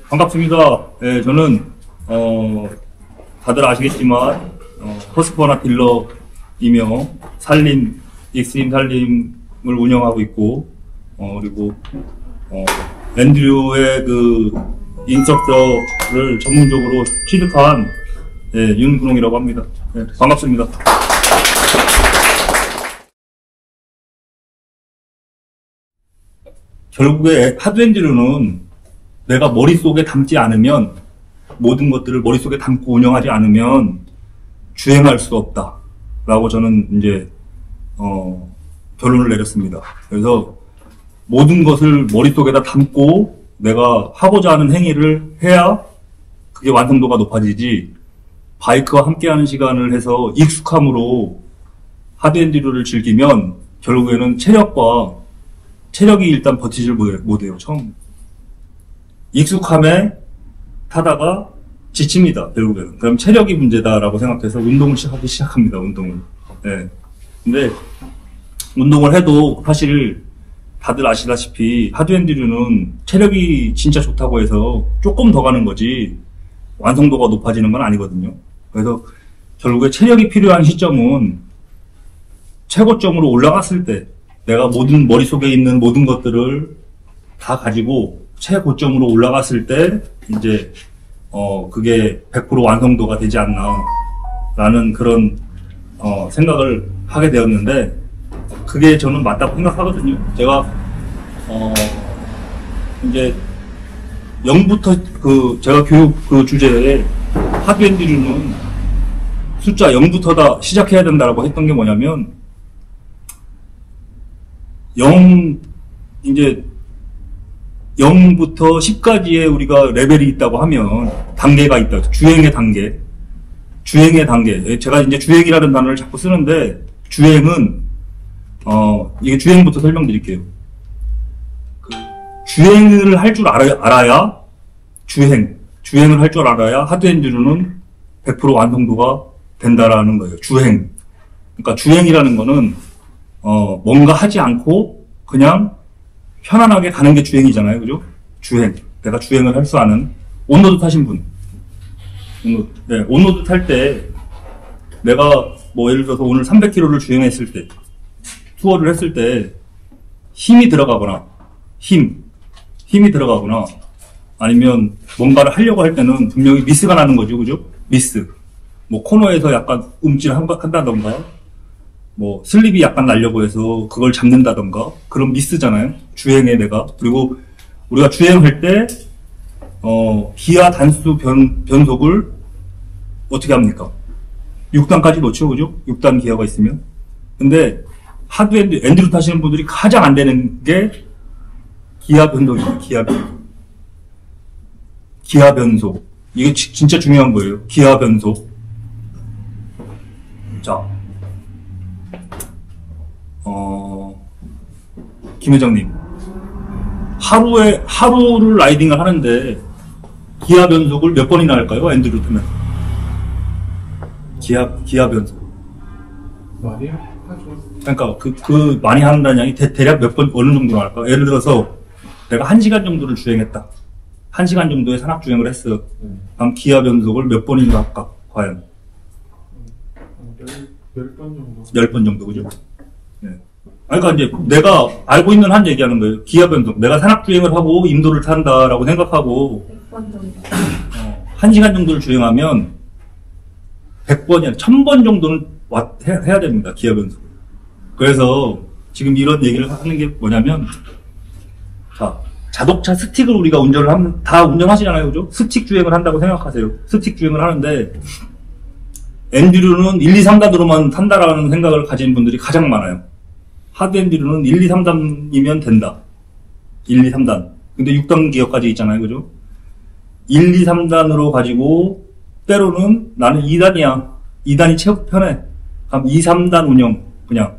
반갑습니다. 네, 저는 다들 아시겠지만 허스퍼나 딜러이며 산림, 익스트림 산림을 운영하고 있고 그리고 앤드류의 그 인스트럭터를 전문적으로 취득한 윤근홍이라고 합니다. 네, 반갑습니다. 결국에 하드앤드류는 내가 머릿속에 담지 않으면, 모든 것들을 머릿속에 담고 운영하지 않으면 주행할 수 없다 라고 저는 이제 결론을 내렸습니다. 그래서 모든 것을 머릿속에다 담고 내가 하고자 하는 행위를 해야 그게 완성도가 높아지지, 바이크와 함께하는 시간을 해서 익숙함으로 하드앤드류를 즐기면 결국에는 체력이 일단 버티질 못해요. 처음 익숙함에 타다가 지칩니다. 결국에는. 그럼 체력이 문제다라고 생각해서 운동을 하기 시작합니다. 운동을. 네. 근데 운동을 해도 사실 다들 아시다시피 하드앤드류는 체력이 진짜 좋다고 해서 조금 더 가는 거지 완성도가 높아지는 건 아니거든요. 그래서 결국에 체력이 필요한 시점은 최고점으로 올라갔을 때, 내가 머릿속에 있는 모든 것들을 다 가지고 최고점으로 올라갔을 때 이제 그게 100% 완성도가 되지 않나 라는 그런 생각을 하게 되었는데, 그게 저는 맞다고 생각하거든요. 제가 이제 0부터 제가 교육 그 주제에 하드앤드류는 숫자 0부터 다 시작해야 된다라고 했던 게 뭐냐면, 이제 0부터 10까지의 우리가 레벨이 있다고 하면 단계가 있다. 주행의 단계. 제가 이제 주행이라는 단어를 자꾸 쓰는데, 주행은 이게 주행부터 설명드릴게요. 주행을 할 줄 알아야 주행을 할 줄 알아야 하드앤드류는 100% 완성도가 된다라는 거예요. 주행. 그러니까 주행이라는 거는 뭔가 하지 않고 그냥 편안하게 가는 게 주행이잖아요. 그죠? 주행. 내가 주행을 할 수 아는. 온로드 타신 분. 네, 온로드 탈 때 내가 뭐 예를 들어서 오늘 300km를 주행했을 때, 투어를 했을 때 힘이 들어가거나 아니면 뭔가를 하려고 할 때는 분명히 미스가 나는 거죠. 그죠? 미스. 뭐 코너에서 약간 한다던가, 뭐 슬립이 약간 나려고 해서 그걸 잡는다던가, 그런 미스잖아요. 주행에 내가. 그리고 우리가 주행할 때 기아 단수 변속을 어떻게 합니까? 6단까지 놓죠. 그죠? 6단 기아가 있으면. 근데 하드앤드류 타시는 분들이 가장 안 되는 게 기아 변속입니다. 기아 변속. 이게 진짜 중요한 거예요. 기아 변속. 자, 김 회장님, 하루를 라이딩을 하는데 기아 변속을 몇 번이나 할까요? 앤드류 타면 기아 변속 많이 하죠. 그러니까 그 많이 한다는 양이 대략 몇 번, 어느 정도 할까? 예를 들어서 내가 1시간 정도를 주행했다. 1시간 정도의 산악 주행을 했어. 그럼 기아 변속을 몇 번이나 할까? 과연 10번 정도. 10번 정도, 그죠? 네. 그러니까 이제 내가 알고 있는 한 얘기하는 거예요. 기아 변속. 내가 산악 주행을 하고 인도를 탄다라고 생각하고 100번 정도. 1시간 정도를 주행하면 100번이 아니라 1000번 정도는 해야 됩니다. 기아 변속. 그래서 지금 이런 얘기를 하는 게 뭐냐면, 자, 자동차 스틱을 우리가 운전을 하면 다 운전하시잖아요. 그죠? 스틱 주행을 한다고 생각하세요. 스틱 주행을 하는데 앤드류는 1, 2, 3단으로만 탄다라는 생각을 가진 분들이 가장 많아요. 하드앤드류는 1, 2, 3단이면 된다. 1, 2, 3단. 근데 6단 기어까지 있잖아요. 그죠? 1, 2, 3단으로 가지고 때로는 나는 2단이야. 2단이 최고 편해. 그럼 2, 3단 운영. 그냥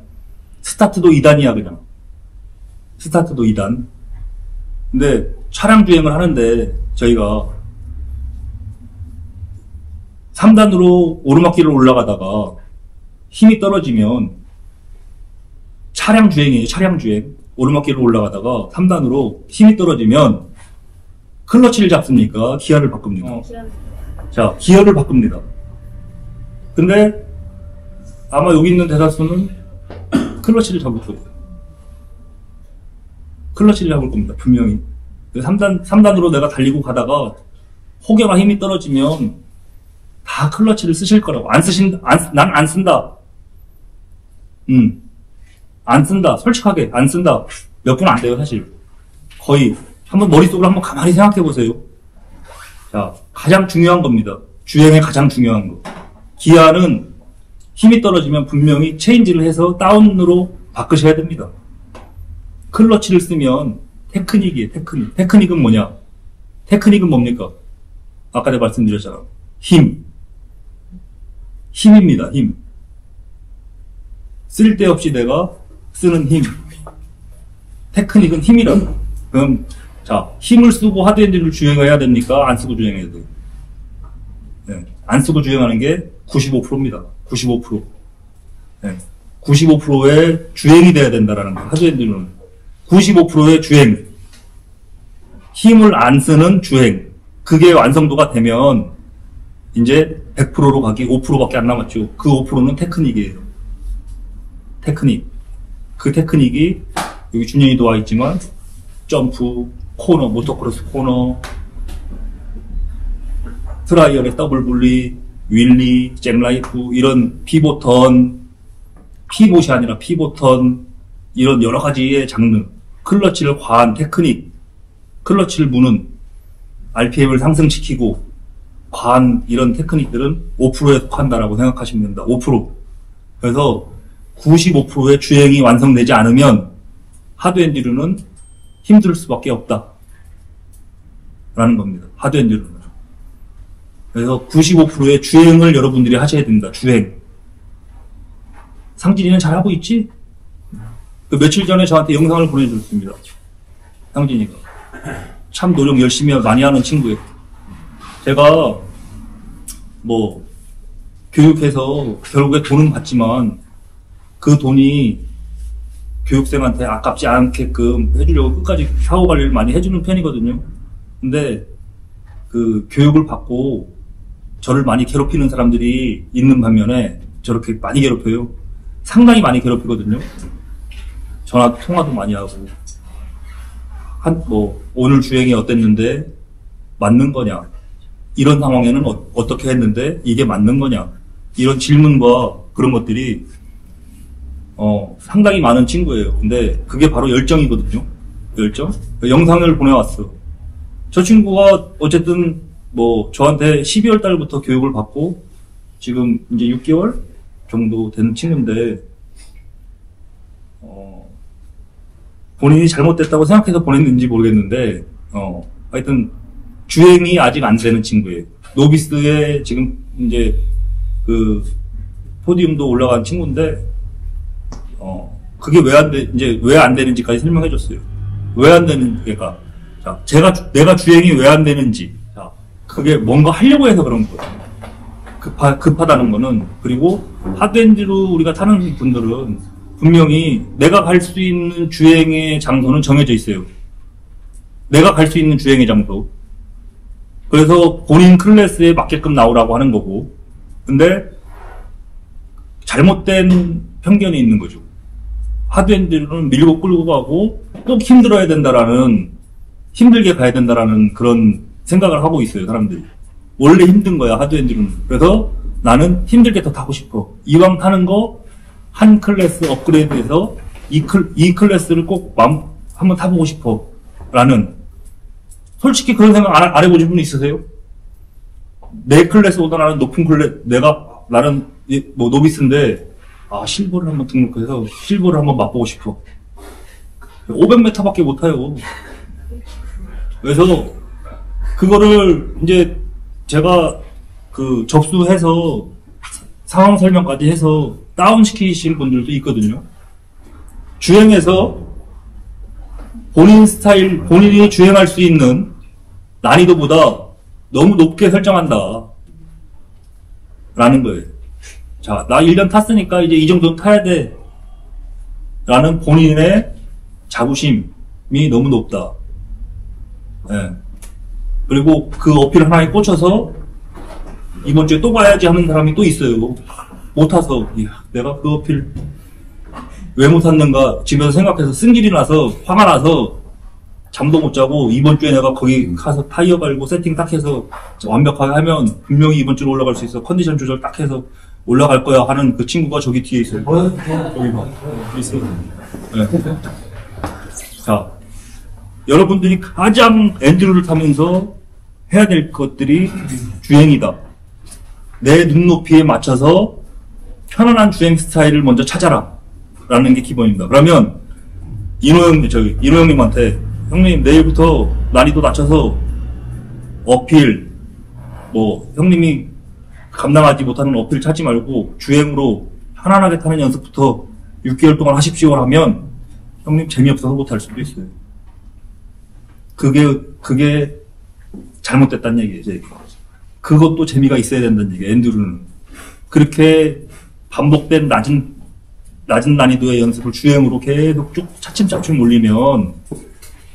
스타트도 2단이야. 그냥 스타트도 2단. 근데 차량 주행을 하는데 저희가 3단으로 오르막길을 올라가다가 힘이 떨어지면 차량 주행이에요. 차량 주행. 오르막길을 올라가다가 3단으로 힘이 떨어지면 클러치를 잡습니까? 기아를 바꿉니까? 자, 기어를 바꿉니다. 근데 아마 여기 있는 대다수는 클러치를 잡을 거예요. 클러치를 잡을 겁니다. 분명히. 3단으로 내가 달리고 가다가 혹여나 힘이 떨어지면 다 클러치를 쓰실 거라고. 난 안 쓴다. 안 쓴다. 솔직하게 안 쓴다. 몇 분 안 돼요, 사실. 거의. 한번 머릿속으로 한번 가만히 생각해 보세요. 자, 가장 중요한 겁니다. 주행의 가장 중요한 거. 기아는 힘이 떨어지면 분명히 체인지를 해서 다운으로 바꾸셔야 됩니다. 클러치를 쓰면 테크닉이에요, 테크닉. 테크닉은 뭐냐? 테크닉은 뭡니까? 아까 내가 말씀드렸잖아. 힘입니다, 힘. 쓸데없이 내가 쓰는 힘. 테크닉은 힘이라고. 그럼, 자, 힘을 쓰고 하드핸디를 주행해야 됩니까? 안 쓰고 주행해야 돼요. 네, 안 쓰고 주행하는 게 95%입니다. 95%. 네, 95%의 주행이 돼야 된다라는 거. 하드핸디는 95%의 주행. 힘을 안 쓰는 주행. 그게 완성도가 되면 이제 100%로 가기 5%밖에 안 남았죠. 그 5%는 테크닉이에요. 테크닉. 그 테크닉이 여기 준현이도 와 있지만 점프, 코너, 모토크로스 코너, 트라이얼의 더블 분리, 윌리, 잭라이프 이런 피보턴, 피봇이 아니라 피보턴 이런 여러 가지의 장르, 클러치를 과한 테크닉, 클러치를 무는 RPM을 상승시키고 과한 이런 테크닉들은 5%에 속한다라고 생각하시면 됩니다. 5%. 그래서 95%의 주행이 완성되지 않으면 하드핸디로는 힘들 수밖에 없다. 라는 겁니다. 하드핸디로는. 그래서 95%의 주행을 여러분들이 하셔야 됩니다. 주행. 상진이는 잘하고 있지? 그 며칠 전에 저한테 영상을 보내줬습니다. 상진이가. 참 노력 열심히 많이 하는 친구예요. 제가 뭐 교육해서 결국에 돈은 받지만 그 돈이 교육생한테 아깝지 않게끔 해주려고 끝까지 사후 관리를 많이 해주는 편이거든요. 근데 그 교육을 받고 저를 많이 괴롭히는 사람들이 있는 반면에 저렇게 많이 괴롭혀요. 상당히 많이 괴롭히거든요. 전화 통화도 많이 하고 오늘 주행이 어땠는데 맞는 거냐, 이런 상황에는 어떻게 했는데 이게 맞는 거냐, 이런 질문과 그런 것들이 상당히 많은 친구예요. 근데 그게 바로 열정이거든요. 열정? 영상을 보내왔어. 저 친구가 어쨌든 뭐 저한테 12월 달부터 교육을 받고 지금 이제 6개월 정도 된 친구인데 본인이 잘못됐다고 생각해서 보냈는지 모르겠는데 하여튼 주행이 아직 안 되는 친구예요. 노비스에 지금 이제 그 포디움도 올라간 친구인데 그게 왜 안 되는지까지 설명해 줬어요. 왜 안 되는지가, 자, 내가 주행이 왜 안 되는지, 자, 그게 뭔가 하려고 해서 그런 거예요. 급하다는 거는. 그리고 하드핸디로 우리가 타는 분들은 분명히 내가 갈 수 있는 주행의 장소는 정해져 있어요. 내가 갈 수 있는 주행의 장소. 그래서 본인 클래스에 맞게끔 나오라고 하는 거고, 근데 잘못된 편견이 있는 거죠. 하드핸디로는 밀고 끌고 가고 꼭 힘들어야 된다라는, 힘들게 가야 된다라는 그런 생각을 하고 있어요, 사람들이. 원래 힘든 거야, 하드핸디로는. 그래서 나는 힘들게 더 타고 싶어. 이왕 타는 거 한 클래스 업그레이드해서 이 클래스를 꼭 한번 타보고 싶어. 라는, 솔직히 그런 생각 안 해보신 분 있으세요? 내 클래스보다 나는 높은 클래스, 나는 뭐 노비스인데, 실버를 한번 등록해서 실버를 한번 맛보고 싶어. 500m 밖에 못 타요. 그래서 그거를 이제 제가 그 접수해서 상황 설명까지 해서 다운시키신 분들도 있거든요. 주행에서 본인 스타일, 본인이 주행할 수 있는 난이도보다 너무 높게 설정한다. 라는 거예요. 자, 나 1년 탔으니까 이제 이 정도는 타야 돼. 라는 본인의 자부심이 너무 높다. 예. 그리고 그 어필 하나에 꽂혀서 이번 주에 또 가야지 하는 사람이 또 있어요. 못 타서, 이야, 내가 그 어필 왜 못 탔는가 집에서 생각해서 승질이 나서 화가 나서 잠도 못 자고 이번 주에 내가 거기 가서 타이어 갈고 세팅 딱 해서 완벽하게 하면 분명히 이번 주로 올라갈 수 있어. 컨디션 조절 딱 해서 올라갈 거야 하는 그 친구가 저기 뒤에 있어요. 저기 봐. 있어요. 네. 자, 여러분들이 가장 엔드로를 타면서 해야 될 것들이 주행이다. 내 눈높이에 맞춰서 편안한 주행 스타일을 먼저 찾아라. 라는 게 기본입니다. 그러면 인호 형님한테 형님 내일부터 난이도 낮춰서 어필 형님이 감당하지 못하는 어필 찾지 말고 주행으로 편안하게 타는 연습부터 6개월 동안 하십시오 하면 형님 재미없어서 못할 수도 있어요. 그게 잘못됐다는 얘기예요. 그것도 재미가 있어야 된다는 얘기예요. 엔두르는 그렇게 반복된 낮은 난이도의 연습을 주행으로 계속 쭉 차츰차츰 올리면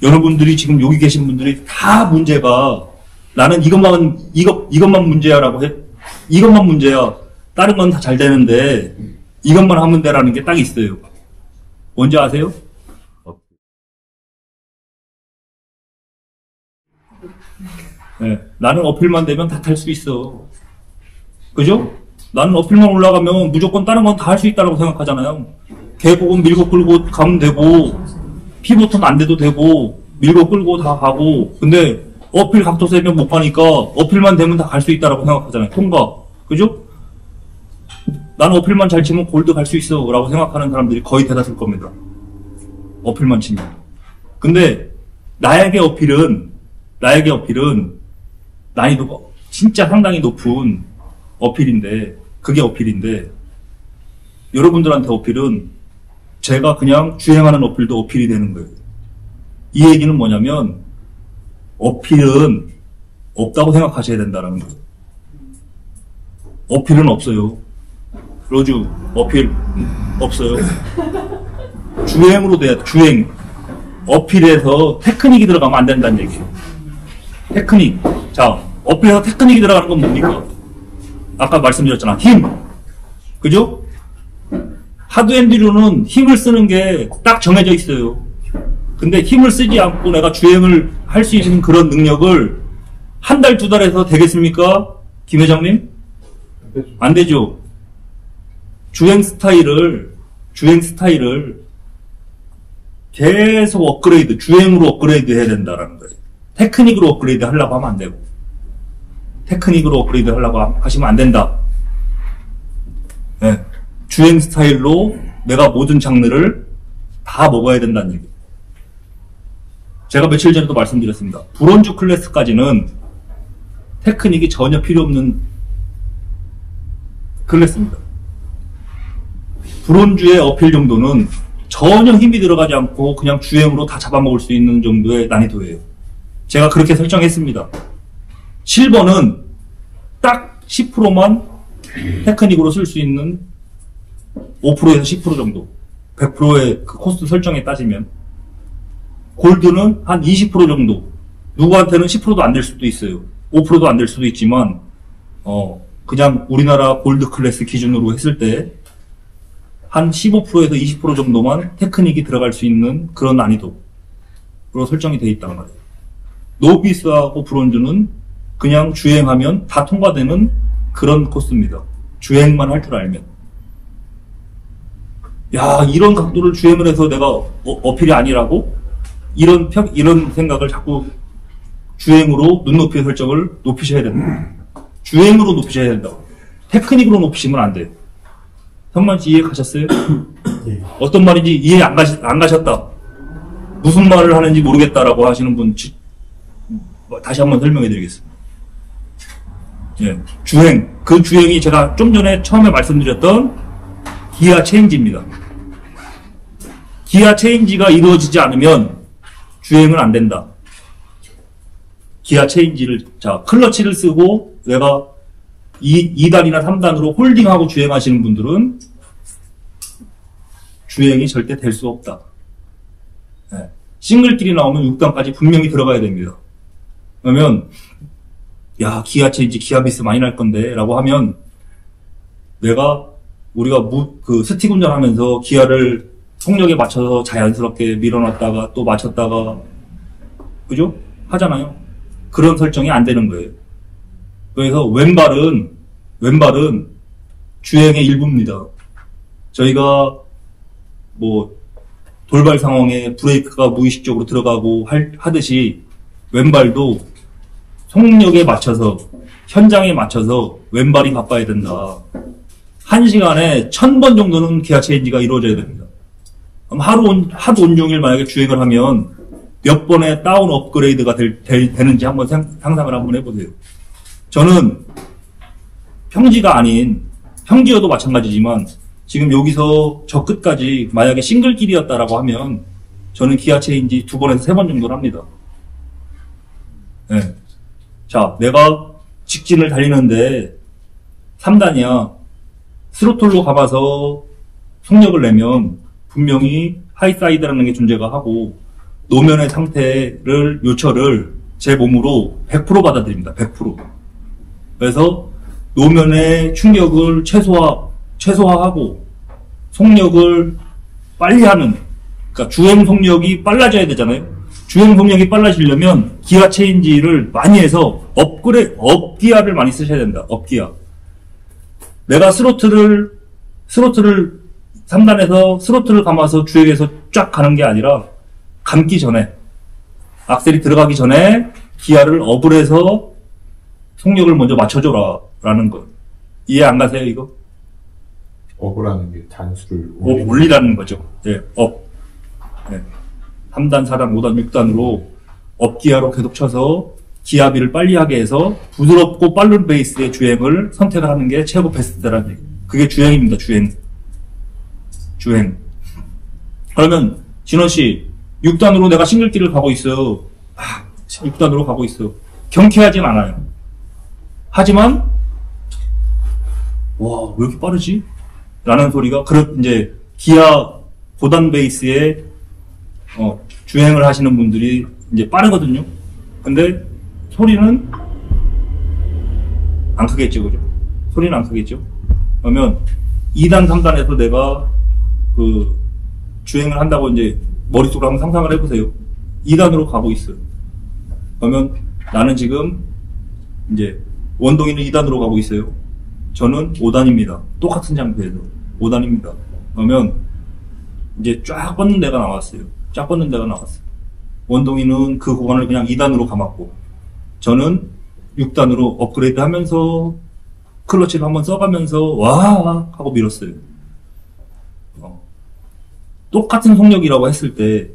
여러분들이 지금 여기 계신 분들이 다 문제가 나는 이것만 문제야라고 해. 이것만 문제야. 다른 건 다 잘 되는데 이것만 하면 돼라는 게 딱 있어요. 뭔지 아세요? 네, 나는 어필만 되면 다 탈 수 있어. 그죠? 나는 어필만 올라가면 무조건 다른 건 다 할 수 있다고 생각하잖아요. 계곡은 밀고 끌고 가면 되고, 피보트는 안 돼도 되고, 밀고 끌고 다 가고, 근데 어필 각도 세면 못 가니까 어필만 되면 다 갈 수 있다고 생각하잖아요. 통과. 그죠? 나는 어필만 잘 치면 골드 갈 수 있어. 라고 생각하는 사람들이 거의 대다수일 겁니다. 어필만 치면. 근데 나에게 어필은 난이도가 진짜 상당히 높은 그게 어필인데, 여러분들한테 어필은 제가 그냥 주행하는 어필도 어필이 되는 거예요. 이 얘기는 뭐냐면, 어필은 없다고 생각하셔야 된다는 거예요. 어필은 없어요. 로즈, 어필 없어요. 주행으로 돼야 주행. 어필에서 테크닉이 들어가면 안 된다는 얘기예요. 테크닉. 자, 어필에서 테크닉이 들어가는 건 뭡니까? 아까 말씀드렸잖아. 힘. 그죠? 하드 엔듀로는 힘을 쓰는 게 딱 정해져 있어요. 근데 힘을 쓰지 않고 내가 주행을 할 수 있는 그런 능력을 한 달, 두 달에서 되겠습니까? 김 회장님? 안 되죠. 주행 스타일을 계속 업그레이드, 주행으로 업그레이드 해야 된다라는 거예요. 테크닉으로 업그레이드 하려고 하면 안 되고. 테크닉으로 업그레이드 하려고 하시면 안 된다. 네. 주행 스타일로 내가 모든 장르를 다 먹어야 된다는 얘기. 제가 며칠 전에도 말씀드렸습니다. 브론즈 클래스까지는 테크닉이 전혀 필요 없는 클래스입니다. 브론즈의 어필 정도는 전혀 힘이 들어가지 않고 그냥 주행으로 다 잡아먹을 수 있는 정도의 난이도예요. 제가 그렇게 설정했습니다. 실버는 딱 10%만 테크닉으로 쓸 수 있는 5%에서 10% 정도. 100%의 그 코스트 설정에 따지면. 골드는 한 20% 정도. 누구한테는 10%도 안 될 수도 있어요. 5%도 안 될 수도 있지만, 그냥 우리나라 골드 클래스 기준으로 했을 때, 한 15%에서 20% 정도만 테크닉이 들어갈 수 있는 그런 난이도로 설정이 되어 있단 말이에요. 노비스하고 브론즈는 그냥 주행하면 다 통과되는 그런 코스입니다. 주행만 할 줄 알면. 야, 이런 각도를 주행을 해서 내가 어필이 아니라고? 이런 생각을 자꾸 주행으로 눈높이의 설정을 높이셔야 된다. 주행으로 높이셔야 된다고. 테크닉으로 높이시면 안 돼요. 성만씨 이해 가셨어요? 네. 어떤 말인지 이해 안 가셨다. 무슨 말을 하는지 모르겠다라고 하시는 분, 다시 한번 설명해 드리겠습니다. 예, 주행. 그 주행이 제가 좀 전에 처음에 말씀드렸던 기아 체인지입니다. 기아 체인지가 이루어지지 않으면 주행은 안 된다. 기아 체인지를, 자, 클러치를 쓰고 내가 2단이나 3단으로 홀딩하고 주행하시는 분들은 주행이 절대 될 수 없다. 네. 싱글길이 나오면 6단까지 분명히 들어가야 됩니다. 그러면 야, 기아 체인지, 기아 미스 많이 날 건데 라고 하면 우리가 스틱 운전하면서 기아를 속력에 맞춰서 자연스럽게 밀어놨다가 또 맞췄다가 그죠? 하잖아요. 그런 설정이 안 되는 거예요. 그래서 왼발은 주행의 일부입니다. 저희가 뭐 돌발 상황에 브레이크가 무의식적으로 들어가고 하듯이 왼발도 속력에 맞춰서 현장에 맞춰서 왼발이 바빠야 된다. 1시간에 1000번 정도는 기아 체인지가 이루어져야 됩니다. 그럼 하루 온종일 만약에 주행을 하면 몇 번의 다운 업그레이드가 되는지 한번 상상을 한번 해보세요. 저는 평지가 아닌, 평지여도 마찬가지지만 지금 여기서 저 끝까지 만약에 싱글길이었다라고 하면 저는 기아 체인지 2번에서 3번 정도를 합니다. 네. 자, 내가 직진을 달리는데 3단이야. 스로틀로 감아서 속력을 내면 분명히 하이사이드라는 게 존재가 하고 노면의 요철을 제 몸으로 100% 받아들입니다. 100%. 그래서 노면의 충격을 최소화하고 속력을 빨리 하는, 그러니까 주행 속력이 빨라져야 되잖아요. 주행 속력이 빨라지려면 기아 체인지를 많이 해서 업기아를 많이 쓰셔야 된다. 업기아. 내가 스로틀을 3단에서 스로틀을 감아서 주행해서 쫙 가는 게 아니라 감기 전에, 악셀이 들어가기 전에 기아를 업을 해서 속력을 먼저 맞춰줘라 라는 거. 이해 안 가세요 이거? 업이라는 게 단수를 올리라는 거죠. 네, 업. 네. 3단, 4단, 5단, 6단으로 업기아로 계속 쳐서 기압비를 빨리 하게 해서 부드럽고 빠른 베이스의 주행을 선택을 하는 게 최고 베스트다라는 얘기. 그게 주행입니다. 주행. 그러면 진원씨 6단으로 내가 싱글길을 가고 있어. 6단으로 가고 있어. 경쾌하진 않아요. 하지만 와, 왜 이렇게 빠르지? 라는 소리가 이제 기아 고단 베이스의 주행을 하시는 분들이 이제 빠르거든요. 근데 소리는 안 크겠죠, 그죠? 소리는 안 크겠죠? 그러면 2단, 3단에서 내가 주행을 한다고 이제 머릿속으로 한번 상상을 해보세요. 2단으로 가고 있어요. 그러면 나는 지금 이제 원동이는 2단으로 가고 있어요. 저는 5단입니다. 똑같은 장소에서 5단입니다. 그러면 이제 쫙 뻗는 데가 나왔어요. 원동이는 그 구간을 그냥 2단으로 감았고 저는 6단으로 업그레이드 하면서 클러치를 한번 써가면서 와 하고 밀었어요. 똑같은 속력이라고 했을 때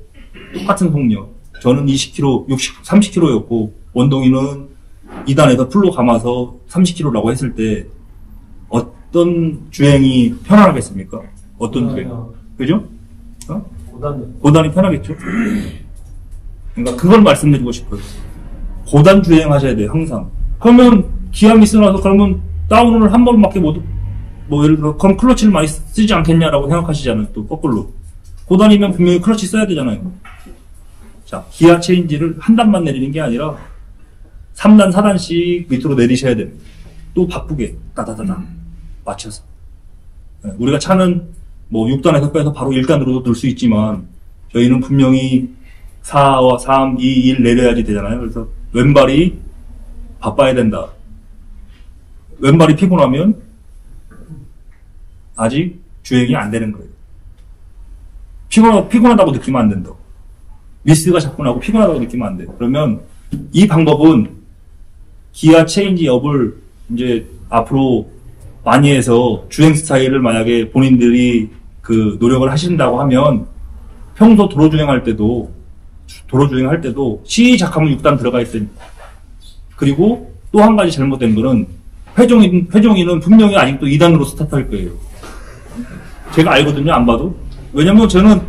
똑같은 속력 저는 20km, 30km였고 원동이는 2단에서 풀로 감아서 30km라고 했을 때 어떤 주행이 편안하겠습니까? 어떤 주행? 그죠? 고단이 편하겠죠? 그러니까 그걸 말씀드리고 싶어요. 고단 주행 하셔야 돼요, 항상. 그러면 기아 미스 나서 그러면 다운을 한 번밖에 예를 들어 그럼 클러치를 많이 쓰지 않겠냐라고 생각하시잖아요. 또 거꾸로. 고단이면 분명히 클러치 써야 되잖아요. 자, 기아 체인지를 한 단만 내리는 게 아니라 3단, 4단씩 밑으로 내리셔야 됩니다. 또 바쁘게 따다다다 맞춰서. 우리가 차는 6단에서 빼서 바로 1단으로도 넣을 수 있지만 저희는 분명히 4와 3, 2, 1 내려야지 되잖아요. 그래서 왼발이 바빠야 된다. 왼발이 피곤하면 아직 주행이 안 되는 거예요. 피곤하다고 느끼면 안 된다. 미스가 자꾸 나고 피곤하다고 느끼면 안 돼요. 그러면 이 방법은 기아 체인지 업을 이제 앞으로 많이 해서 주행 스타일을 만약에 본인들이 노력을 하신다고 하면 평소 도로 주행할 때도 시작하면 6단 들어가 있습니다. 그리고 또 한 가지 잘못된 거는 회종이는 분명히 아직도 2단으로 스타트할 거예요. 제가 알거든요, 안 봐도. 왜냐면 저는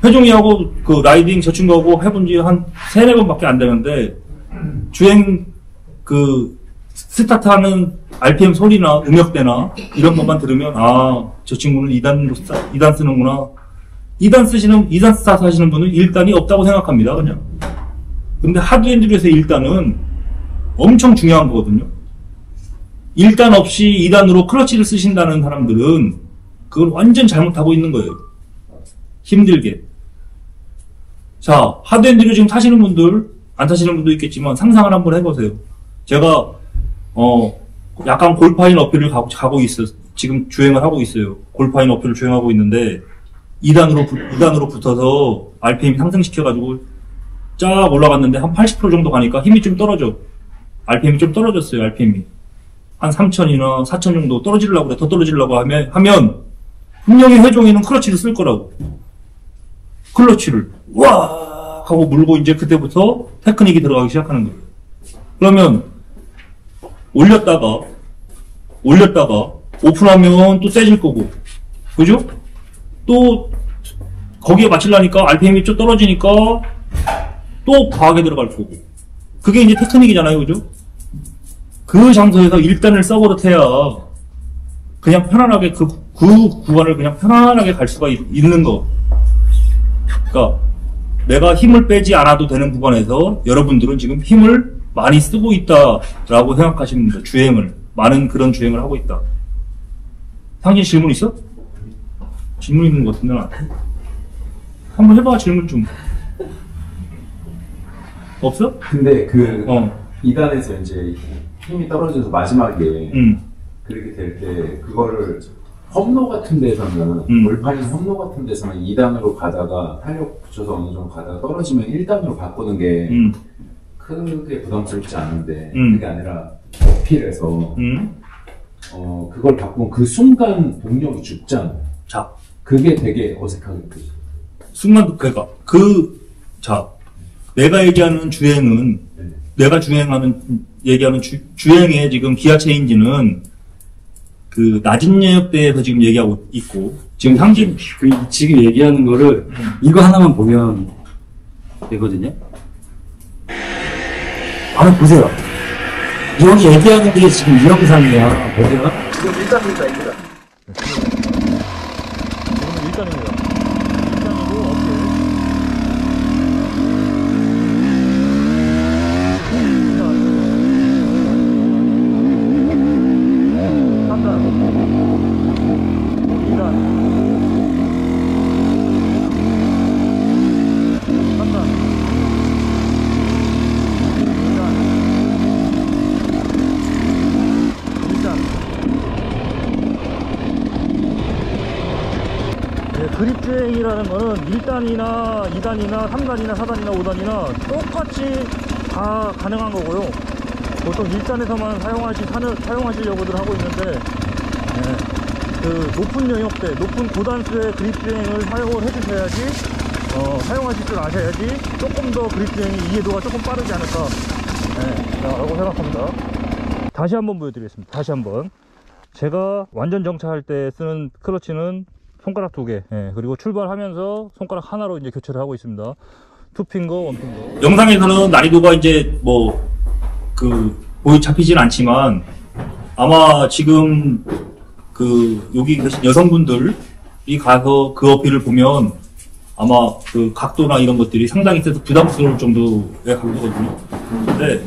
회종이하고 라이딩 저 친구하고 해본 지 한 3-4번밖에 안 되는데 주행 스타트하는 RPM 소리나 음역대나 이런 것만 들으면 저 친구는 2단 쓰는구나. 2단 스타트 하시는 분은 1단이 없다고 생각합니다, 그냥. 근데 하드엔드로에서 1단은 엄청 중요한 거거든요. 1단 없이 2단으로 클러치를 쓰신다는 사람들은 그걸 완전 잘못하고 있는 거예요. 힘들게. 자, 하드핸디로 지금 타시는 분들, 안 타시는 분도 있겠지만 상상을 한번 해보세요. 제가 약간 골파인 어필을 가고 있어요. 지금 주행을 하고 있어요. 골파인 어필을 주행하고 있는데 2단으로 붙어서 RPM 상승시켜가지고 쫙 올라갔는데 한 80% 정도 가니까 힘이 좀 떨어져. RPM이 좀 떨어졌어요. RPM이 한 3000이나 4000 정도 떨어지려고 그래. 더 떨어지려고 하면 분명히 회종이는 클러치를 쓸 거라고. 클러치를 와 하고 물고 이제 그때부터 테크닉이 들어가기 시작하는 거예요. 그러면 올렸다가 오픈하면 또 세질 거고, 그죠? 또 거기에 맞추려니까 RPM이 좀 떨어지니까 또 과하게 들어갈 거고. 그게 이제 테크닉이잖아요, 그죠? 그 장소에서 1단을 써버릇해야 그냥 편안하게 그 구간을 그냥 편안하게 갈 수가 있는 거. 그러니까 내가 힘을 빼지 않아도 되는 구간에서 여러분들은 지금 힘을 많이 쓰고 있다라고 생각하시면 됩니다. 주행을. 많은 그런 주행을 하고 있다. 상진 질문 있어? 질문 있는 것 같은데 나한테. 한번 해봐, 질문 좀. 없어? 근데 그 2단에서 이제 힘이 떨어져서 마지막에 그렇게 될 때 그거를 험로 같은 데서는 골판이 험로 같은 데서는 2단으로 가다가 탄력 붙여서 어느 정도 가다가 떨어지면 1단으로 바꾸는 게 크게 부담스럽지 않은데 그게 아니라 어필해서 그걸 바꾸면 그 순간 동력이 죽잖아요. 자, 그게 되게 어색하게 느껴져요. 순간 그러니까 자, 내가 얘기하는 주행은 내가 얘기하는 주행의 지금 기아 체인지는 그 낮은 영역대에서 지금 얘기하고 있고 지금 상진 지금 얘기하는 거를 이거 하나만 보면 되거든요. 한번 보세요. 여기 얘기하는 게 지금 이 영상이야. 보세요. 지금 1단입니다, 1단. 지금 1단입니다. 1단이고, 어필. 3단. 2단. 3단. 2단. 그립 주행이라는 거는 1단이나 2단이나 3단이나 4단이나 5단이나 똑같이 다 가능한 거고요. 보통 1단에서만 사용하실 여부들 하고 있는데, 그 높은 영역대, 높은 고단수의 그립 주행을 사용을 해주셔야지, 사용하실 줄 아셔야지 조금 더 그립 주행이 이해도가 조금 빠르지 않을까, 라고 생각합니다. 다시 한번 보여드리겠습니다. 다시 한번. 제가 완전 정차할 때 쓰는 클러치는 손가락 2개, 그리고 출발하면서 손가락 하나로 이제 교체를 하고 있습니다. 투핑거, 원핑거. 영상에서는 난이도가 이제 잡히진 않지만 아마 지금 여기 계신 여성분들이 가서 그 어필을 보면 아마 그 각도나 이런 것들이 상당히 세서 부담스러울 정도의 각도거든요. 근데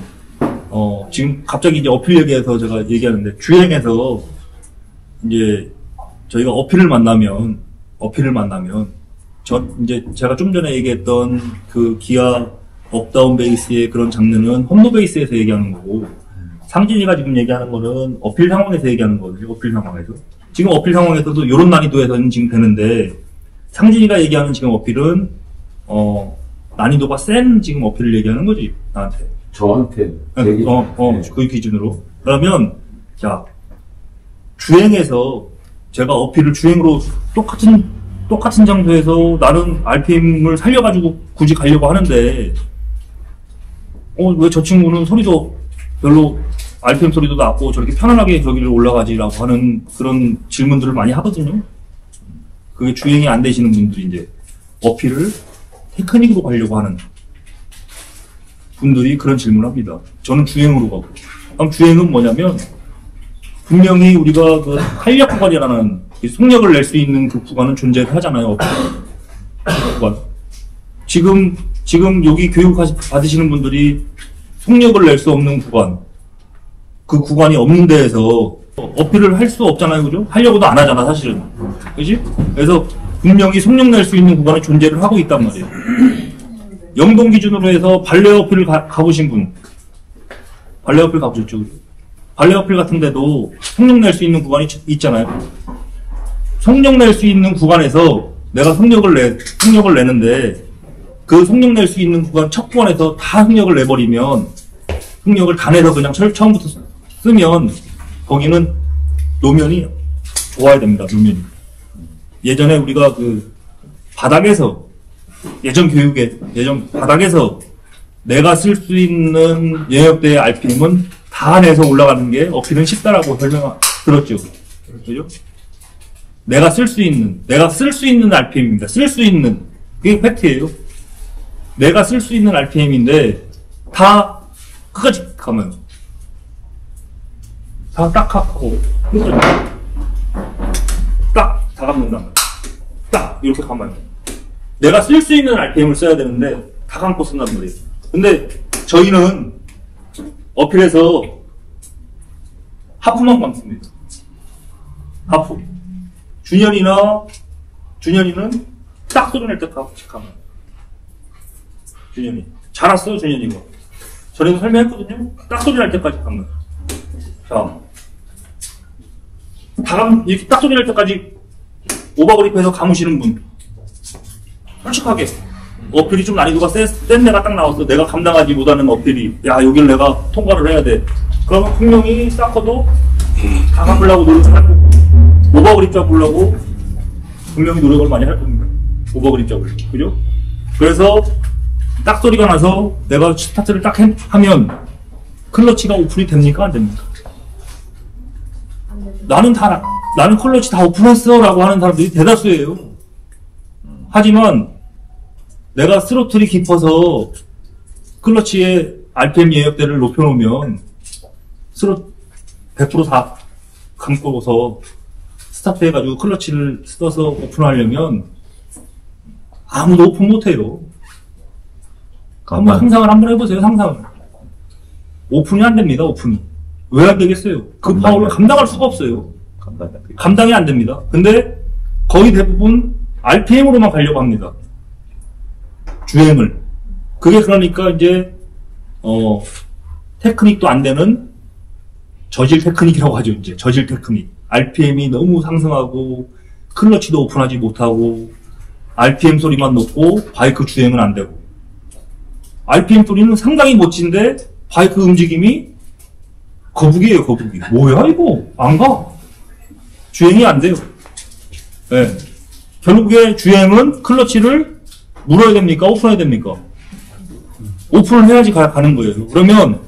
지금 갑자기 이제 어필 얘기해서 제가 얘기하는데, 주행에서 이제 저희가 어필을 만나면 이제 제가 좀 전에 얘기했던 그 기아 업다운 베이스의 그런 장르는 홈로 베이스에서 얘기하는 거고, 상진이가 지금 얘기하는 거는 어필 상황에서 얘기하는 거거든요. 어필 상황에서. 지금 어필 상황에서도 이런 난이도에서는 지금 되는데, 상진이가 얘기하는 지금 어필은 난이도가 센 지금 어필을 얘기하는 거지, 나한테. 저한테 그 기준으로. 그러면 자, 주행에서 제가 어필을 주행으로 똑같은 장소에서 나는 RPM을 살려가지고 굳이 가려고 하는데, 왜 저 친구는 소리도 별로 RPM 소리도 낮고 저렇게 편안하게 저기를 올라가지라고 하는 그런 질문들을 많이 하거든요. 그게 주행이 안 되시는 분들이 이제 어필을 테크닉으로 가려고 하는 분들이 그런 질문을 합니다. 저는 주행으로 가고. 그럼 주행은 뭐냐면, 분명히 우리가 그 활력 구간이라는 속력을 낼 수 있는 그 구간은 존재를 하잖아요. 구간. 지금 여기 교육 받으시는 분들이 속력을 낼 수 없는 구간, 그 구간이 없는 데에서 어필을 할 수 없잖아요, 그죠? 하려고도 안 하잖아, 사실은. 그지? 그래서 분명히 속력 낼 수 있는 구간은 존재를 하고 있단 말이에요. 영동 기준으로 해서 발레 어필을 가보신 분, 발레 어필 가보셨죠? 그죠? 발레 어필 같은 데도 속력 낼 수 있는 구간이 있잖아요. 속력 낼 수 있는 구간에서 내가 속력을 내는데 그 속력 낼 수 있는 구간 첫 구간에서 다 속력을 내버리면 속력을 다 내서 그냥 처음부터 쓰면 거기는 노면이 좋아야 됩니다. 노면이. 예전에 우리가 그 바닥에서 예전 바닥에서 내가 쓸 수 있는 영역대의 RPM은 다 내서 올라가는 게 어필은 쉽다라고 들었죠. 그죠? 내가 쓸 수 있는 RPM입니다. 쓸 수 있는, 그게 팩트예요. 내가 쓸 수 있는 RPM인데, 다, 끝까지 가면, 다 딱 하고, 딱, 다 감는다. 딱, 이렇게 가면. 내가 쓸 수 있는 RPM을 써야 되는데, 다 감고 쓴단 말이에요. 근데, 저희는, 어필해서, 하프만 감습니다. 하프. 준현이는 딱 소리 낼 때까지 가면. 준현이. 잘 왔어요, 준현이가. 전에도 설명했거든요? 딱 소리 날 때까지 가면. 자. 이렇게 딱 소리 날 때까지 오버그립해서 감으시는 분. 솔직하게. 어필이 좀 난이도가 센 데가 딱 나왔어. 내가 감당하지 못하는 어필이. 야, 여길 내가 통과를 해야 돼. 그러면 분명히 쌓고도 다 감으려고 노력을 할 거고. 오버그립 잡으려고 분명히 노력을 많이 할 겁니다. 오버그립 잡으려고. 그죠? 그래서 딱 소리가 나서 내가 스타트를 딱 하면 클러치가 오픈이 됩니까? 안 됩니까? 나는 클러치 다 오픈했어 라고 하는 사람들이 대다수예요. 하지만 내가 스로틀이 깊어서 클러치의 RPM 예역대를 높여놓으면 100% 다 감고서 스타트 해가지고 클러치를 써서 오픈하려면 아무도 오픈 못해요. 한번 상상을 한번 해보세요, 상상을. 오픈이 안 됩니다, 오픈이. 왜 안 되겠어요? 그 파워를 감당할 수가 없어요. 감당이 안 됩니다. 근데 거의 대부분 RPM으로만 가려고 합니다. 주행을. 그게 그러니까 이제, 테크닉도 안 되는 저질 테크닉이라고 하죠, 이제. 저질 테크닉. RPM이 너무 상승하고, 클러치도 오픈하지 못하고, RPM 소리만 높고, 바이크 주행은 안 되고. RPM 소리는 상당히 멋진데, 바이크 움직임이 거북이에요, 거북이. 뭐야, 이거? 안 가. 주행이 안 돼요. 네. 결국에 주행은 클러치를 물어야 됩니까? 오픈해야 됩니까? 오픈을 해야지 가는 거예요. 그러면,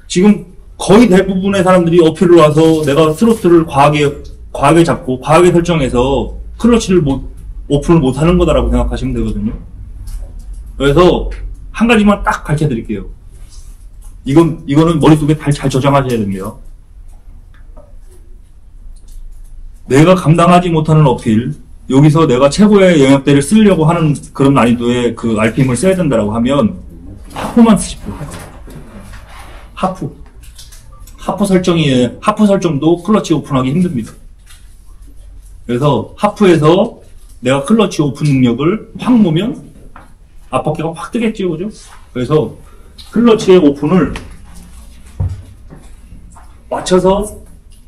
지금 거의 대부분의 사람들이 어필을 와서 내가 스로틀을 과하게 잡고, 과하게 설정해서 클러치를 오픈을 못 하는 거다라고 생각하시면 되거든요. 그래서, 한 가지만 딱 가르쳐 드릴게요. 이거는 머릿속에 잘 저장하셔야 됩니다. 내가 감당하지 못하는 어필, 여기서 내가 최고의 영역대를 쓰려고 하는 그런 난이도의 그 RPM을 써야 된다라고 하면, 하프만 쓰십시오. 하프 설정도 클러치 오픈하기 힘듭니다. 그래서 하프에서 내가 클러치 오픈 능력을 확 놓으면 앞바퀴가 확 뜨겠죠, 그죠? 그래서 클러치의 오픈을 맞춰서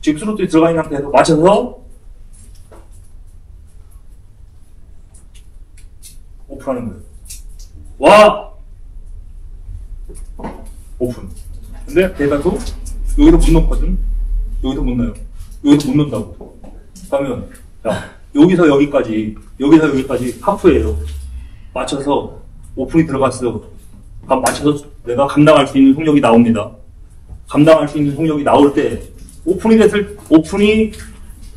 지금 스로틀이 들어가 있는 상태에서 맞춰서 오픈하는 거예요. 와! 오픈. 근데 대다수 여기서 못 넣거든? 여기서 못 넣어요. 여기서 못 넣는다고. 그러면 자, 여기서 여기까지 하프예요. 맞춰서 오픈이 들어갔어. 맞춰서 내가 감당할 수 있는 속력이 나옵니다. 감당할 수 있는 속력이 나올 때 오픈이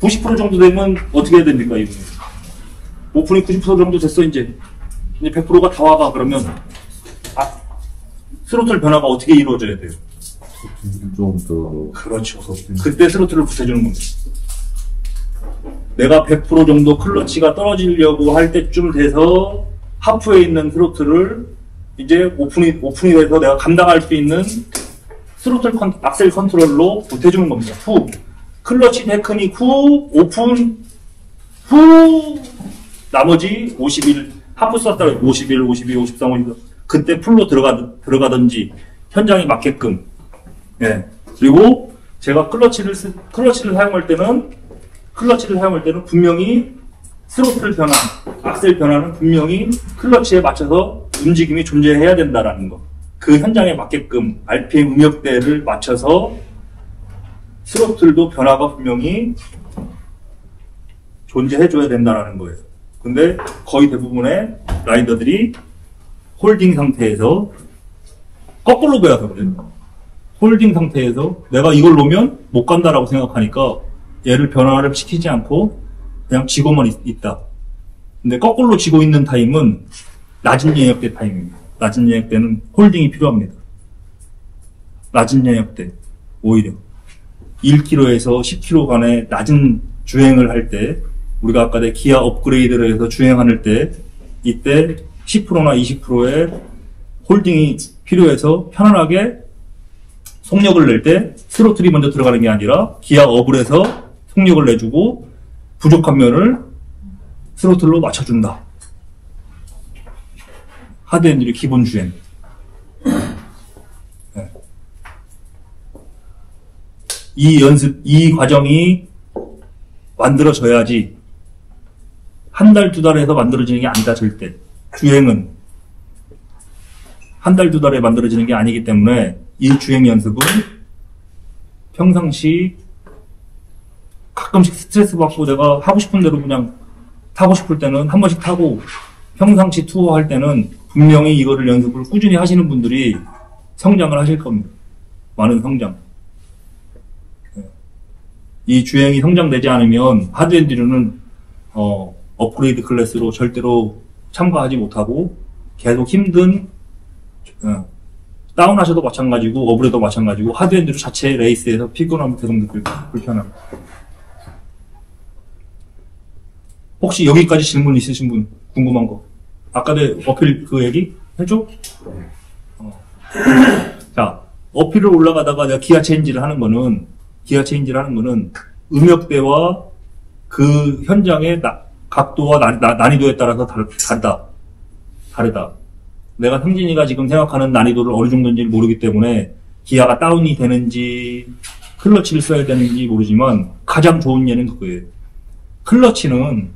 90% 정도 되면 어떻게 해야 됩니까, 이분이? 오픈이 90% 정도 됐어, 이제 100%가 다 와가. 그러면 스로틀 변화가 어떻게 이루어져야 돼요? 좀 더. 그렇죠. 그때 스로틀을 붙여주는 겁니다. 내가 100% 정도 클러치가 떨어지려고 할 때쯤 돼서 하프에 있는 스로틀을 이제 오픈이 돼서 내가 감당할 수 있는 스로틀 악셀 컨트롤로 보태주는 겁니다. 후. 클러치 테크닉 후, 오픈 후, 나머지 51, 하프 썼다가 51, 52, 53, 54. 그때 풀로 들어가든지, 현장에 맞게끔. 예. 그리고 제가 클러치를 사용할 때는 분명히 스로틀 변화, 악셀 변화는 분명히 클러치에 맞춰서 움직임이 존재해야 된다라는 거. 그 현장에 맞게끔 RPM 음역대를 맞춰서 스로틀도 변화가 분명히 존재해줘야 된다라는 거예요. 근데 거의 대부분의 라이더들이 홀딩 상태에서 거꾸로 배워서 그래요. 홀딩 상태에서 내가 이걸 놓으면 못 간다라고 생각하니까 얘를 변화를 시키지 않고 그냥 쥐고만 있다. 근데 거꾸로 쥐고 있는 타임은 낮은 영역대 타임입니다. 낮은 영역대는 홀딩이 필요합니다. 낮은 영역대 오히려 1km에서 10km 간의 낮은 주행을 할 때 우리가 아까 기아 업그레이드를 해서 주행할 때 이때 10%나 20%의 홀딩이 필요해서 편안하게 속력을 낼 때 스로틀이 먼저 들어가는 게 아니라 기아 업을 해서 속력을 내주고 부족한 면을 스로틀로 맞춰준다. 하드엔드의 기본 주행. 네. 이 과정이 만들어져야지 한 달, 두 달에서 만들어지는 게 아니다, 절대. 주행은 한 달, 두 달에 만들어지는 게 아니기 때문에 이 주행 연습은 평상시 가끔씩 스트레스 받고 내가 하고 싶은 대로 그냥 타고 싶을 때는 한 번씩 타고 평상시 투어할 때는 분명히 이거를 연습을 꾸준히 하시는 분들이 성장을 하실 겁니다. 많은 성장. 이 주행이 성장되지 않으면 하드엔듀로는 업그레이드 클래스로 절대로 참가하지 못하고 계속 힘든 다운하셔도 마찬가지고 업으로도 마찬가지고 하드엔듀로 자체 레이스에서 피곤함을 계속 느낄 불편합니다. 혹시 여기까지 질문 있으신 분 궁금한 거? 아까 내 어필 그 얘기 해줘? 자, 어필을 올라가다가 내가 기아 체인지를 하는 거는 음역대와 그 현장의 각도와 난이도에 따라서 다르다. 내가 상진이가 지금 생각하는 난이도를 어느 정도인지 모르기 때문에 기아가 다운이 되는지 클러치를 써야 되는지 모르지만 가장 좋은 예는 그거예요. 클러치는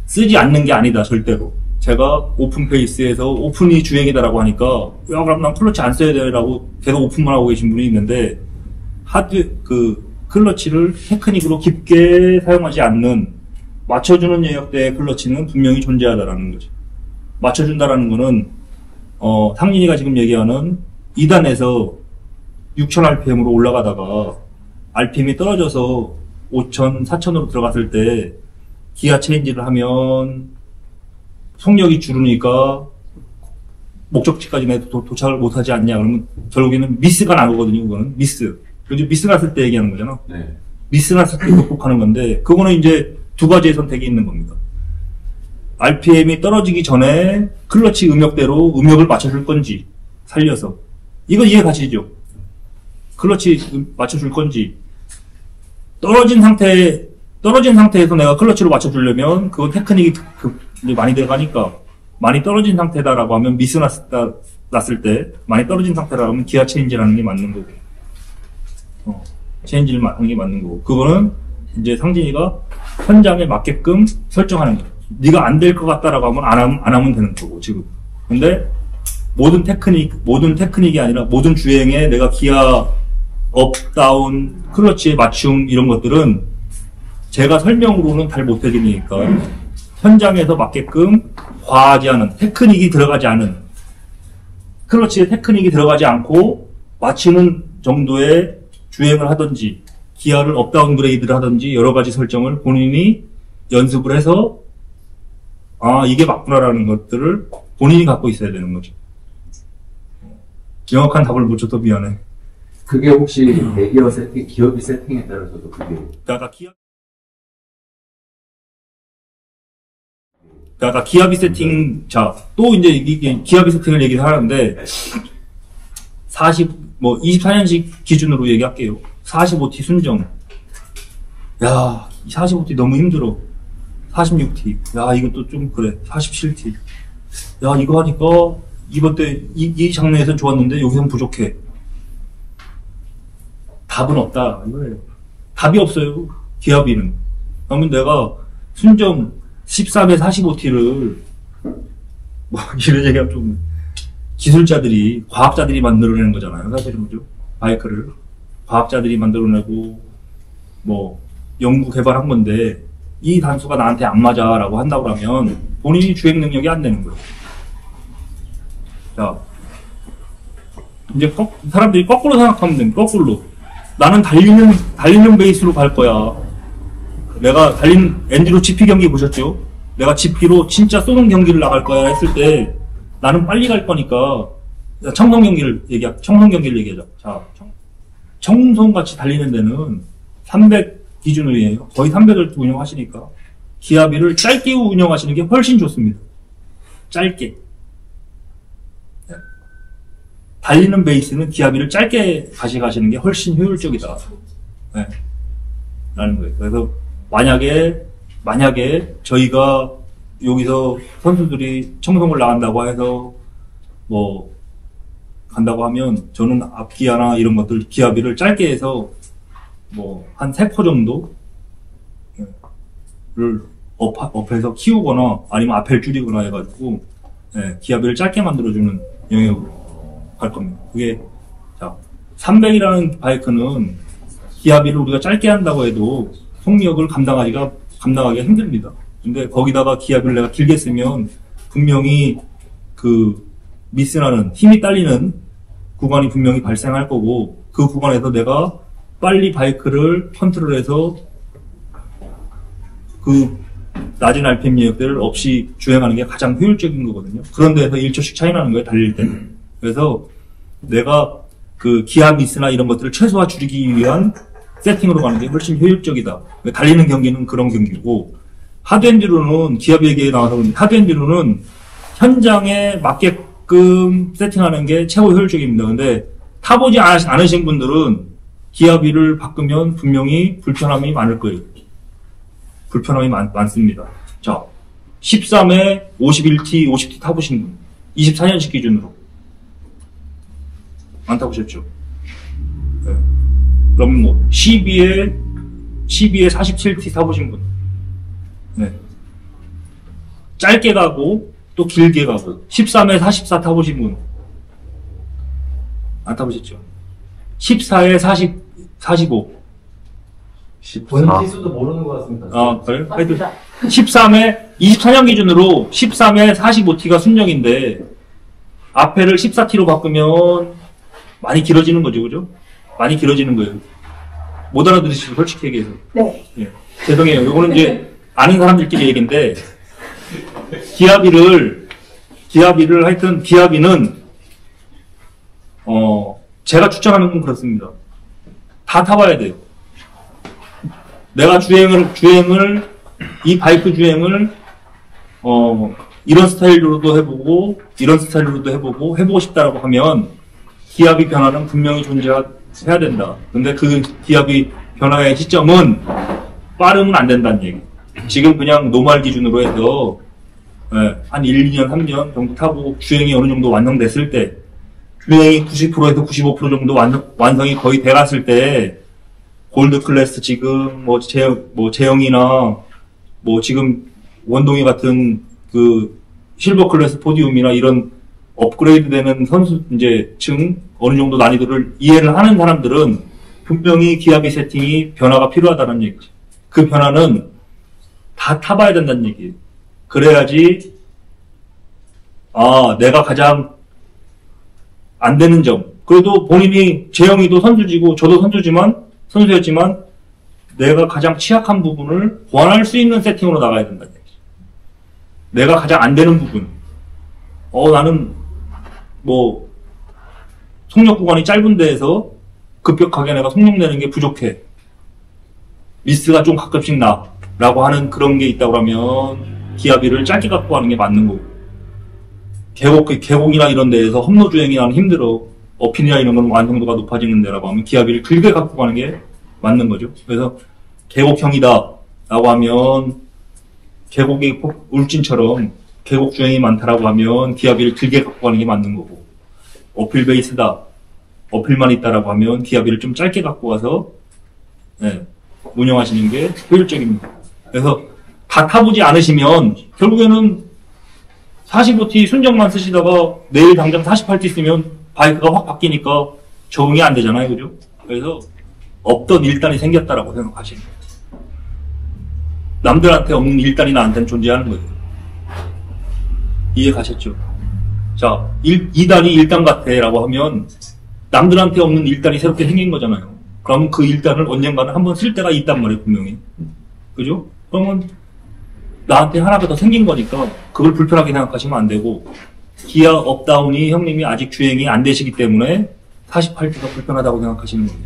쓰지 않는 게 아니다, 절대로. 제가 오픈 페이스에서 오픈이 주행이다라고 하니까, 야, 그럼 난 클러치 안 써야 돼, 라고 계속 오픈만 하고 계신 분이 있는데, 클러치를 테크닉으로 깊게 사용하지 않는, 맞춰주는 영역대의 클러치는 분명히 존재하다라는 거죠. 맞춰준다라는 거는, 상진이가 지금 얘기하는 2단에서 6000rpm으로 올라가다가, RPM이 떨어져서 5000, 4000으로 들어갔을 때, 기아 체인지를 하면 속력이 줄으니까 목적지까지 도착을 못하지 않냐 그러면 결국에는 미스가 나거든요. 그거는 미스. 요즘 미스 났을 때 얘기하는 거잖아. 네. 미스 났을 때 극복하는 건데 그거는 이제 두 가지의 선택이 있는 겁니다. RPM이 떨어지기 전에 클러치 음역대로 음역을 맞춰줄 건지 살려서 이거 이해 가시죠? 클러치 맞춰줄 건지 떨어진 상태에서 내가 클러치로 맞춰주려면 그건 테크닉이 이제 많이 들어가니까 많이 떨어진 상태다라고 하면 미스 났을 때 많이 떨어진 상태라고 하면 기아 체인지라는 게 맞는 거고 체인지를 하는 게 맞는 거고 그거는 이제 상진이가 현장에 맞게끔 설정하는 거야. 네가 안 될 것 같다라고 하면 안 하면 되는 거고 지금. 근데 모든 테크닉이 아니라 모든 주행에 내가 기아 업, 다운, 클러치의 맞춤 이런 것들은 제가 설명으로는 잘 못해드리니까 현장에서 맞게끔 과하지 않은 테크닉이 들어가지 않은 클러치에 테크닉이 들어가지 않고 맞추는 정도의 주행을 하든지 기아를 업다운 그레이드를 하든지 여러 가지 설정을 본인이 연습을 해서 이게 맞구나라는 것들을 본인이 갖고 있어야 되는 거죠. 정확한 답을 못 줘서 미안해. 그게 혹시 대기업 세팅, 기업이 세팅에 따라서도 그게 그러니까 기아 그러니까 기압이 세팅, 자, 또 이제 이게 기압이 세팅을 얘기를 하는데, 24년식 기준으로 얘기할게요. 45T 순정. 야, 45T 너무 힘들어. 46T. 야, 이것도 좀 그래. 47T. 야, 이거 하니까, 이번 때, 이 장르에선 좋았는데, 여기선 부족해. 답은 없다. 이거예요. 답이 없어요. 기압이는. 그러면 내가 순정 13에 45T를, 뭐, 이런 얘기하면 좀, 기술자들이, 과학자들이 만들어내는 거잖아요. 사실은 그죠? 바이크를. 과학자들이 만들어내고, 뭐, 연구 개발한 건데, 이 단수가 나한테 안 맞아 라고 한다고 하면, 본인이 주행 능력이 안 되는 거예요. 자, 이제 사람들이 거꾸로 생각하면 됩니다. 거꾸로. 나는 달리는 베이스로 갈 거야. 내가 엔듀로 GP 경기 보셨죠? 내가 GP로 진짜 쏘는 경기를 나갈 거야 했을 때, 나는 빨리 갈 거니까, 청송 경기를 얘기하자. 자, 청송같이 달리는 데는 300 기준으로예요. 거의 300을 운영하시니까, 기압비를 짧게 운영하시는 게 훨씬 좋습니다. 짧게. 달리는 베이스는 기압비를 짧게 가져가시는 게 훨씬 효율적이다. 네. 라는 거예요. 그래서, 만약에 저희가 여기서 선수들이 청송을 나간다고 해서 뭐 간다고 하면 저는 앞기아나 이런 것들 기압비를 짧게 해서 뭐 한 3코 정도를 업해서 키우거나 아니면 앞을 줄이거나 해가지고 기압비를 짧게 만들어주는 영역으로 갈 겁니다. 그게 자 300이라는 바이크는 기압비를 우리가 짧게 한다고 해도 속력을 감당하기가 힘듭니다. 근데 거기다가 기압을 내가 길게 쓰면 분명히 그 미스나는 힘이 딸리는 구간이 분명히 발생할 거고 그 구간에서 내가 빨리 바이크를 컨트롤해서 그 낮은 RPM 영역들을 없이 주행하는 게 가장 효율적인 거거든요. 그런 데서 1초씩 차이 나는 거예요, 달릴 때는. 그래서 내가 그 기압 미스나 이런 것들을 최소화 줄이기 위한 세팅으로 가는 게 훨씬 효율적이다. 달리는 경기는 그런 경기고 하드엔듀로는 기압 얘기에 나와서 하드엔듀로는 현장에 맞게끔 세팅하는 게 최고 효율적입니다. 근데 타보지 않으신 분들은 기압비를 바꾸면 분명히 불편함이 많을 거예요. 불편함이 많습니다. 자, 13에 51T, 50T 타보신 분. 24년식 기준으로. 안 타보셨죠? 네. 그럼 뭐, 12에 47T 타보신 분. 네. 짧게 가고, 또 길게 가고, 13에 44 타보신 분. 안 타보셨죠? 14에 45. 본인 기수도 모르는 것 같습니다. 아, 그래요? 하여튼, 24년 기준으로 13에 45T가 순정인데, 앞에를 14T로 바꾸면 많이 길어지는 거죠, 그죠? 많이 길어지는 거예요. 못 알아들으시죠, 솔직히 얘기해서. 네. 예. 죄송해요. 이거는 이제 아는 사람들끼리 얘기인데, 기압비를 하여튼, 기압비는, 제가 추천하는 건 그렇습니다. 다 타봐야 돼요. 내가 이 바이크 주행을, 이런 스타일로도 해보고, 이런 스타일로도 해보고 싶다라고 하면, 기압이 변화는 분명히 존재해야 된다. 근데 그 기압이 변화의 시점은 빠르면 안 된다는 얘기. 지금 그냥 노멀 기준으로 해서, 한 1, 2년, 3년 정도 타고 주행이 어느 정도 완성됐을 때, 주행이 90%에서 95% 정도 완성이 거의 돼갔을 때, 골드 클래스 지금, 제형이나, 지금 원동이 같은 그 실버 클래스 포디움이나 이런 업그레이드 되는 층, 어느 정도 난이도를 이해를 하는 사람들은 분명히 기압비 세팅이 변화가 필요하다는 얘기죠. 그 변화는 다 타봐야 된다는 얘기예요. 그래야지, 내가 가장 안 되는 점. 그래도 본인이, 재영이도 선수지고, 저도 선수였지만, 내가 가장 취약한 부분을 보완할 수 있는 세팅으로 나가야 된다는 얘기죠. 내가 가장 안 되는 부분. 나는, 속력 구간이 짧은 데에서 급격하게 내가 속력 내는 게 부족해. 미스가 좀 가끔씩 나. 라고 하는 그런 게 있다고 하면, 기압비를 짧게 갖고 가는 게 맞는 거고, 계곡이나 이런 데에서 험로 주행이 나는 힘들어. 어필이나 이런 건 완성도가 높아지는 데라고 하면 기압비를 길게 갖고 가는 게 맞는 거죠. 그래서 계곡형이다 라고 하면, 계곡이 울진처럼 계곡 주행이 많다라고 하면 기압비를 길게 갖고 가는 게 맞는 거고, 어필 베이스다, 어필만 있다라고 하면 기압비를 좀 짧게 갖고 가서 운영하시는 게 효율적입니다. 그래서 다 타보지 않으시면 결국에는 45T 순정만 쓰시다가 내일 당장 48T 쓰면 바이크가 확 바뀌니까 적응이 안 되잖아요, 그죠? 그래서 없던 일단이 생겼다라고 생각하시면 남들한테 없는 일단이 나한테는 존재하는 거예요. 이해 가셨죠? 자, 2단이 1단 같아라고 하면 남들한테 없는 1단이 새롭게 생긴 거잖아요. 그러면 그 1단을 언젠가는 한번 쓸 때가 있단 말이에요, 분명히. 그죠? 그러면 나한테 하나가 더 생긴 거니까 그걸 불편하게 생각하시면 안 되고, 기아 업다운이 형님이 아직 주행이 안 되시기 때문에 48T가 불편하다고 생각하시는 거예요.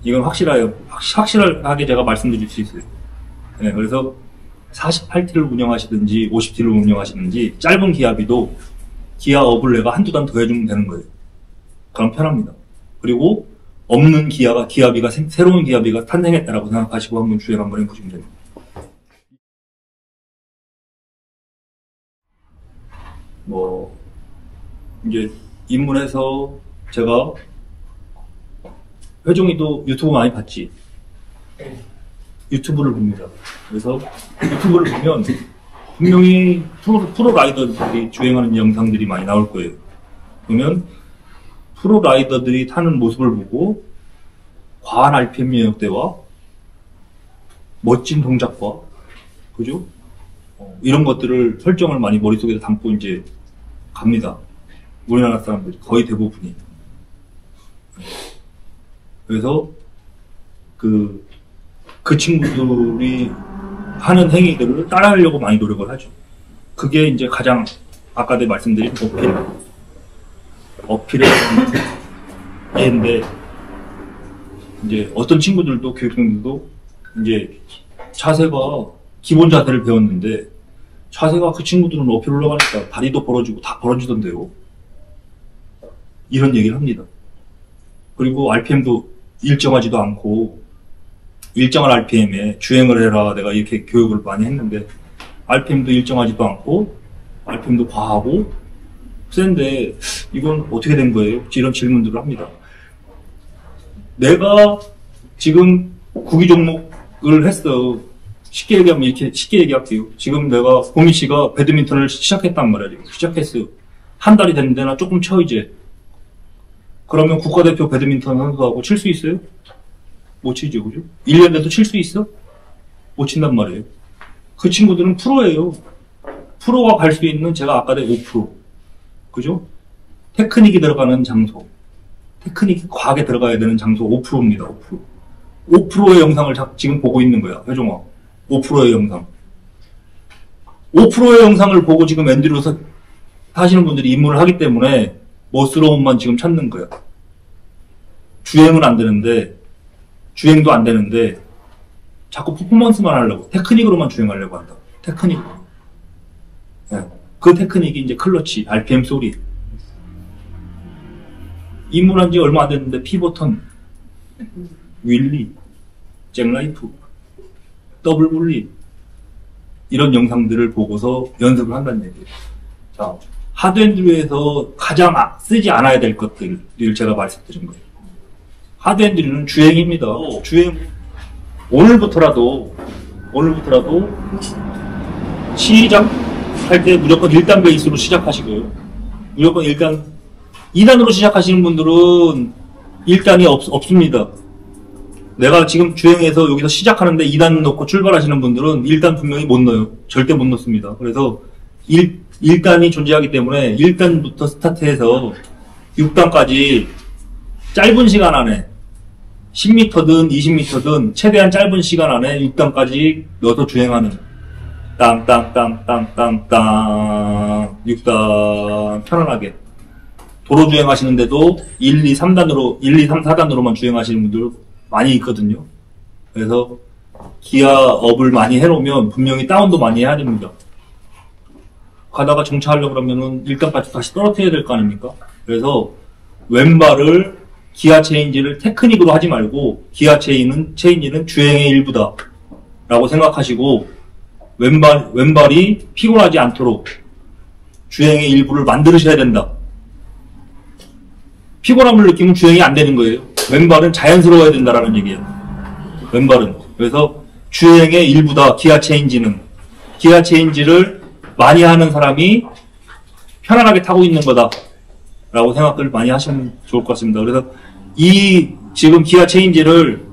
이건 확실하게 제가 말씀드릴 수 있어요. 네, 그래서 48T를 운영하시든지 50T를 운영하시든지 짧은 기압비도 기아 업을 내가 한두 단 더 해주면 되는 거예요. 그럼 편합니다. 그리고 없는 기압비가 새로운 기압비가 탄생했다라고 생각하시고 한번 주행 한번 해보시면 됩니다. 이제 입문해서 제가 회종이도 유튜브 많이 봤지? 유튜브를 봅니다. 그래서 유튜브를 보면 분명히 프로 라이더들이 주행하는 영상들이 많이 나올 거예요. 그러면 프로 라이더들이 타는 모습을 보고 과한 RPM 영역대와 멋진 동작과, 그죠? 이런 것들을 설정을 많이 머릿속에 담고 이제 갑니다. 우리나라 사람들이 거의 대부분이. 그래서 그 친구들이 하는 행위들을 따라하려고 많이 노력을 하죠. 그게 이제 가장 아까 내가 말씀드린 어필의 예인데, 이제 어떤 친구들도, 교육생들도 이제 자세가 기본 자세를 배웠는데 자세가 그 친구들은 어필 올라가니까 다리도 벌어지고 다 벌어지던데요. 이런 얘기를 합니다. 그리고 RPM도 일정하지도 않고, 일정한 RPM에 주행을 해라 내가 이렇게 교육을 많이 했는데 RPM도 일정하지도 않고 RPM도 과하고 센데 이건 어떻게 된 거예요? 이런 질문들을 합니다. 내가 지금 구기 종목을 했어. 쉽게 얘기하면 이렇게 쉽게 얘기할게요. 지금 내가 보미 씨가 배드민턴을 시작했단 말이야. 지금 시작했어요. 한 달이 됐는데 나 조금 쳐 이제. 그러면 국가대표 배드민턴 선수하고 칠 수 있어요? 못 치죠, 그죠? 1년 돼도 칠 수 있어? 못 친단 말이에요. 그 친구들은 프로예요. 프로가 갈 수 있는, 제가 아까 내 5%. 그죠? 테크닉이 들어가는 장소. 테크닉이 과하게 들어가야 되는 장소 5%입니다, 5%. 5%의 영상을 지금 보고 있는 거야, 회종아. 5%의 영상. 5%의 영상을 보고 지금 엔듀로서 하시는 분들이 입문을 하기 때문에 멋스러움만 지금 찾는 거야. 주행은 안 되는데, 주행도 안 되는데, 자꾸 퍼포먼스만 하려고, 테크닉으로만 주행하려고 한다. 테크닉. 네. 그 테크닉이 이제 클러치, RPM 소리. 입문한 지 얼마 안 됐는데, 피버턴, 윌리, 잭라이프, 더블 분리, 이런 영상들을 보고서 연습을 한다는 얘기예요. 자, 하드엔드로에서 가장 쓰지 않아야 될 것들을 제가 말씀드린 거예요. 하드엔드로는 주행입니다. 주행. 오늘부터라도 시작할 때 무조건 1단 베이스로 시작하시고요. 무조건 2단으로 시작하시는 분들은 1단이 없습니다. 내가 지금 주행해서 여기서 시작하는데 2단 넣고 출발하시는 분들은 1단 분명히 못 넣어요. 절대 못 넣습니다. 그래서 1단이 존재하기 때문에 1단부터 스타트해서 6단까지 짧은 시간 안에 10m든 20m든 최대한 짧은 시간 안에 6단까지 넣어서 주행하는 땅땅땅땅땅땅 6단 편안하게 도로 주행하시는데도 1, 2, 3, 4단으로만 주행하시는 분들 많이 있거든요. 그래서 기아업을 많이 해놓으면 분명히 다운도 많이 해야 됩니다. 가다가 정차하려고 그러면은 일단 다시 떨어뜨려야 될 거 아닙니까? 그래서 왼발을 기아 체인지를 테크닉으로 하지 말고 기아 체인지는 주행의 일부다 라고 생각하시고 왼발이 피곤하지 않도록 주행의 일부를 만들으셔야 된다. 피곤함을 느끼면 주행이 안 되는 거예요. 왼발은 자연스러워야 된다라는 얘기예요. 왼발은. 그래서 주행의 일부다. 기아 체인지는. 기아 체인지를 많이 하는 사람이 편안하게 타고 있는 거다 라고 생각을 많이 하시면 좋을 것 같습니다. 그래서 지금 기아 체인지를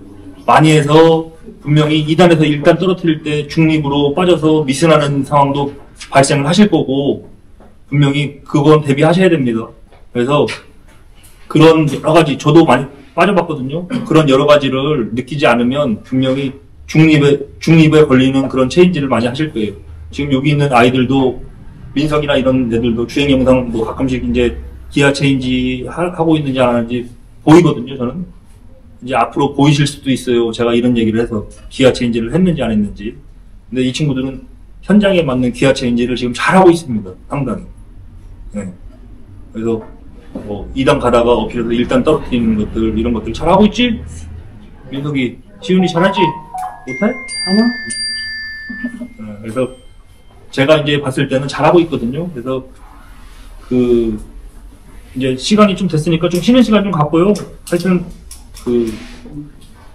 많이 해서 분명히 2단에서 1단 떨어뜨릴 때 중립으로 빠져서 미스나는 상황도 발생을 하실 거고 분명히 그건 대비하셔야 됩니다. 그래서 그런 여러 가지 저도 많이 빠져봤거든요. 그런 여러 가지를 느끼지 않으면 분명히 중립에 걸리는 그런 체인지를 많이 하실 거예요. 지금 여기 있는 아이들도 민석이나 이런 애들도 주행 영상 뭐 가끔씩 이제 기아 체인지 하고 있는지 안 하는지 보이거든요. 저는 이제 앞으로 보이실 수도 있어요. 제가 이런 얘기를 해서 기아 체인지를 했는지 안 했는지. 근데 이 친구들은 현장에 맞는 기아 체인지를 지금 잘하고 있습니다. 상당히. 네. 그래서 2단 가다가 어필해서 1단 떨어뜨리는 것들 이런 것들 잘하고 있지? 민석이 지훈이 잘하지? 못해? 아니야? 그래서 제가 이제 봤을 때는 잘하고 있거든요. 그래서 이제 시간이 좀 됐으니까 좀 쉬는 시간 좀 갖고요. 하여튼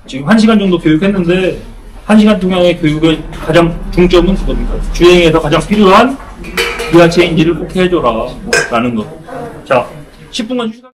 지금 1시간 정도 교육했는데 1시간 동안의 교육의 가장 중점은 그겁니다. 주행에서 가장 필요한 기아 체인지를 꼭 해줘라 라는 거. 자, 10분간 휴식.